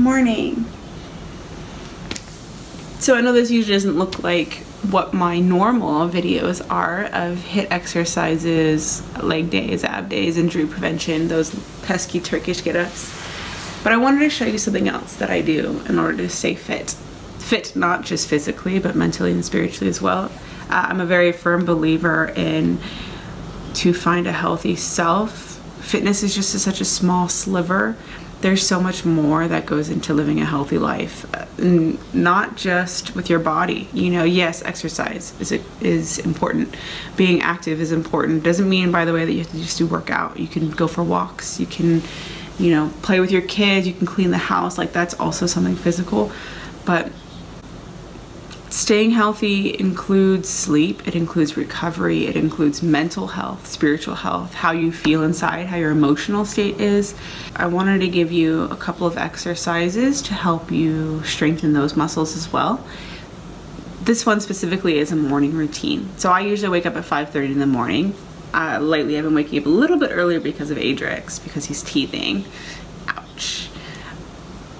morning. So I know this usually doesn't look like what my normal videos are of HIIT exercises, leg days, ab days, injury prevention, those pesky Turkish get-ups. But I wanted to show you something else that I do in order to stay fit. Fit not just physically, but mentally and spiritually as well. I'm a very firm believer in to find a healthy self. Fitness is just such a small sliver. There's so much more that goes into living a healthy life, not just with your body. You know, yes, exercise is important. Being active is important. Doesn't mean, by the way, that you have to just do workout. You can go for walks. You can, you know, play with your kids. You can clean the house. Like, that's also something physical. But staying healthy includes sleep, it includes recovery, it includes mental health, spiritual health, how you feel inside, how your emotional state is. I wanted to give you a couple of exercises to help you strengthen those muscles as well. This one specifically is a morning routine. So I usually wake up at 5:30 in the morning. Lately I've been waking up a little bit earlier because of Adrix, because he's teething. Ouch.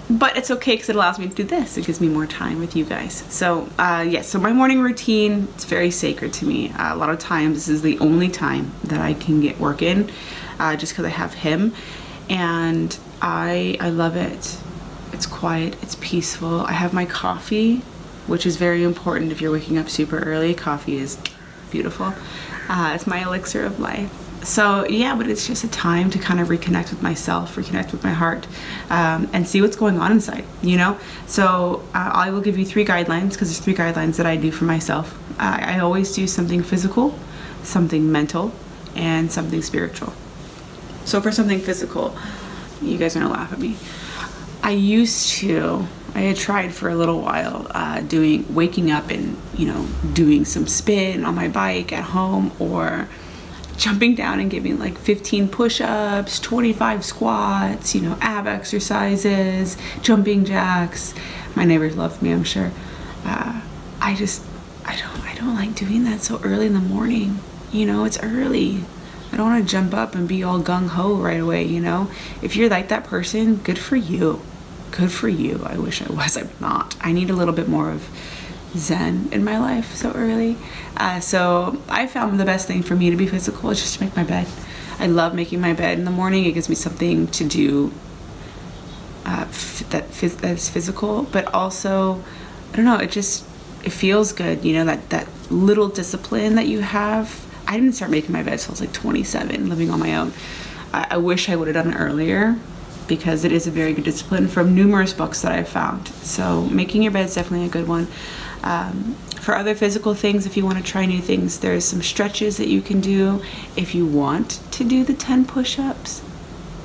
But it's okay because it allows me to do this. It gives me more time with you guys. So yes, so my morning routine, it's very sacred to me. A lot of times this is the only time that I can get work in just because I have him. And I love it. It's quiet, it's peaceful. I have my coffee, which is very important if you're waking up super early. Coffee is beautiful. It's my elixir of life. So yeah, but it's just a time to kind of reconnect with myself, reconnect with my heart, and see what's going on inside, you know? So I will give you 3 guidelines, because there's 3 guidelines that I do for myself. I always do something physical, something mental, and something spiritual. So for something physical, you guys are gonna laugh at me. I had tried for a little while waking up and, you know, doing some spin on my bike at home, or jumping down and giving like 15 push-ups, 25 squats, you know, ab exercises, jumping jacks. My neighbors loved me, I'm sure. I don't like doing that so early in the morning. You know, it's early. I don't want to jump up and be all gung-ho right away, you know? If you're like that person, good for you. Good for you. I wish I was. I'm not. I need a little bit more of zen in my life so early. So I found the best thing for me to be physical is just to make my bed. I love making my bed in the morning. It gives me something to do that's physical, but also, I don't know, it feels good, you know, that little discipline that you have. I didn't start making my bed until I was like 27, living on my own. I wish I would have done it earlier, because it is a very good discipline from numerous books that I've found. So making your bed is definitely a good one. For other physical things, if you want to try new things, there's some stretches that you can do. If you want to do the 10 push-ups,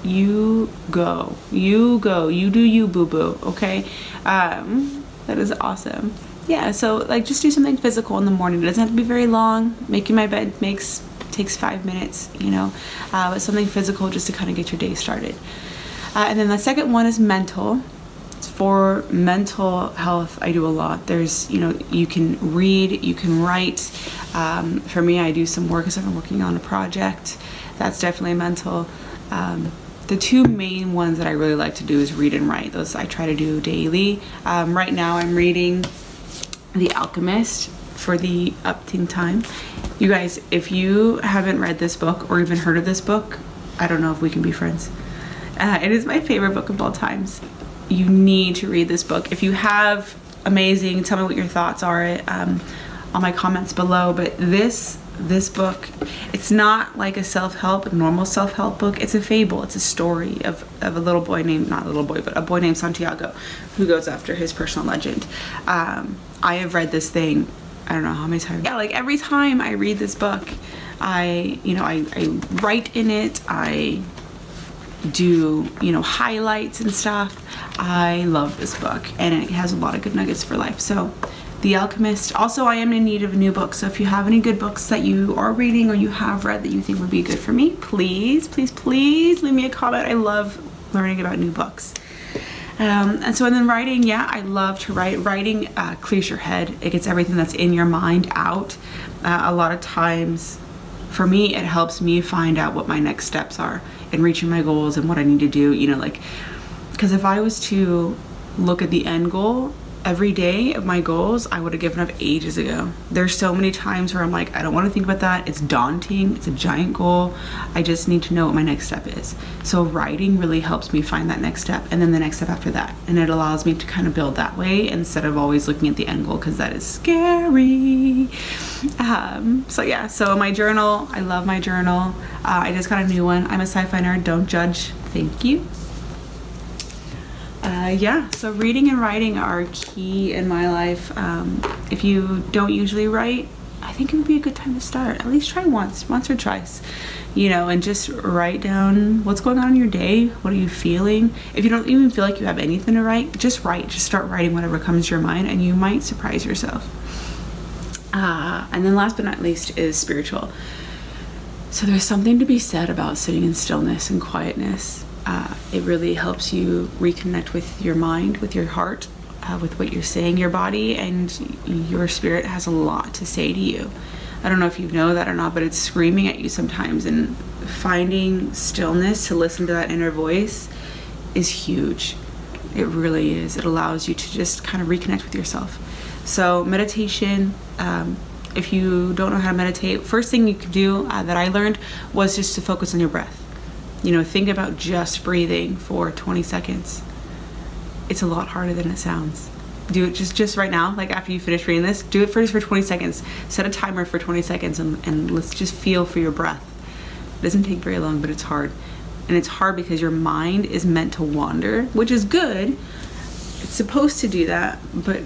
you go. You go. You do you, boo-boo, okay? That is awesome. Yeah, so like just do something physical in the morning. It doesn't have to be very long. Making my bed takes 5 minutes, you know, but something physical just to kind of get your day started. And then the second one is mental. For mental health, I do a lot. There's, you know, you can read, you can write. For me, I do some work because I've been working on a project. That's definitely mental. The 2 main ones that I really like to do is read and write. Those I try to do daily. Right now I'm reading The Alchemist for the upting time. You guys, if you haven't read this book or even heard of this book, I don't know if we can be friends. It is my favorite book of all times. You need to read this book. If you have, amazing, tell me what your thoughts are on my comments below. But this book, it's not like a self-help, normal self-help book. It's a fable. It's a story of a little boy named, not a little boy, but a boy named Santiago, who goes after his personal legend. I have read this thing, I don't know how many times. Yeah, like every time I read this book, I write in it, I do, you know, highlights and stuff. I love this book, and it has a lot of good nuggets for life. So The Alchemist. Also, I am in need of a new book, so if you have any good books that you are reading or you have read that you think would be good for me, please leave me a comment. I love learning about new books. And then writing, yeah, I love to write. Writing clears your head. It gets everything that's in your mind out. A lot of times, for me, it helps me find out what my next steps are in reaching my goals and what I need to do, you know, like, because if I was to look at the end goal every day of my goals, I would have given up ages ago. There's so many times where I'm like, I don't want to think about that. It's daunting. It's a giant goal. I just need to know what my next step is. So writing really helps me find that next step, and then the next step after that. And it allows me to kind of build that way instead of always looking at the end goal, because that is scary. So yeah, so my journal, I love my journal. I just got a new one. I'm a sci-fi nerd. Don't judge. Thank you. Yeah, so reading and writing are key in my life. If you don't usually write, I think it would be a good time to start. At least try once or twice, you know, and just write down what's going on in your day. What are you feeling? If you don't even feel like you have anything to write, just write. Just start writing whatever comes to your mind, and you might surprise yourself. And then last but not least is spiritual. So there's something to be said about sitting in stillness and quietness. It really helps you reconnect with your mind, with your heart, with what you're saying. Your body and your spirit has a lot to say to you. I don't know if you know that or not, but it's screaming at you sometimes, and finding stillness to listen to that inner voice is huge. It really is. It allows you to just kind of reconnect with yourself. So meditation, if you don't know how to meditate, first thing you can do that I learned was just to focus on your breath. You know, think about just breathing for 20 seconds. It's a lot harder than it sounds. Do it just right now, like after you finish reading this, do it first for 20 seconds. Set a timer for 20 seconds and let's just feel for your breath. It doesn't take very long, but it's hard. And it's hard because your mind is meant to wander, which is good. It's supposed to do that, but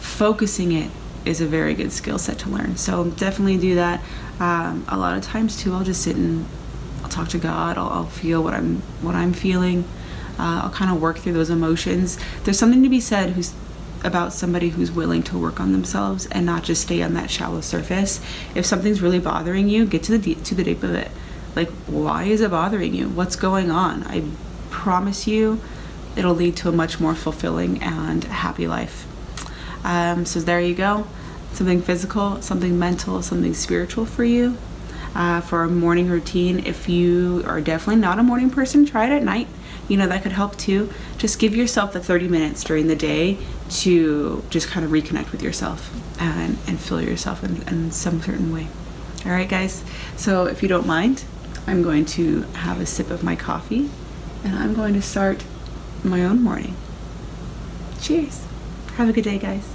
focusing it is a very good skill set to learn. So definitely do that. A lot of times too, I'll just sit and I'll talk to God. I'll feel what I'm feeling. I'll kind of work through those emotions. There's something to be said about somebody who's willing to work on themselves and not just stay on that shallow surface. If something's really bothering you, get to the deep of it. Like, why is it bothering you? What's going on? I promise you, it'll lead to a much more fulfilling and happy life. So there you go. Something physical, something mental, something spiritual for you. For a morning routine, if you are definitely not a morning person, try it at night. You know, that could help too. Just give yourself the 30 minutes during the day to just kind of reconnect with yourself and feel yourself in some certain way. All right, guys. So if you don't mind, I'm going to have a sip of my coffee and I'm going to start my own morning. Cheers. Have a good day, guys.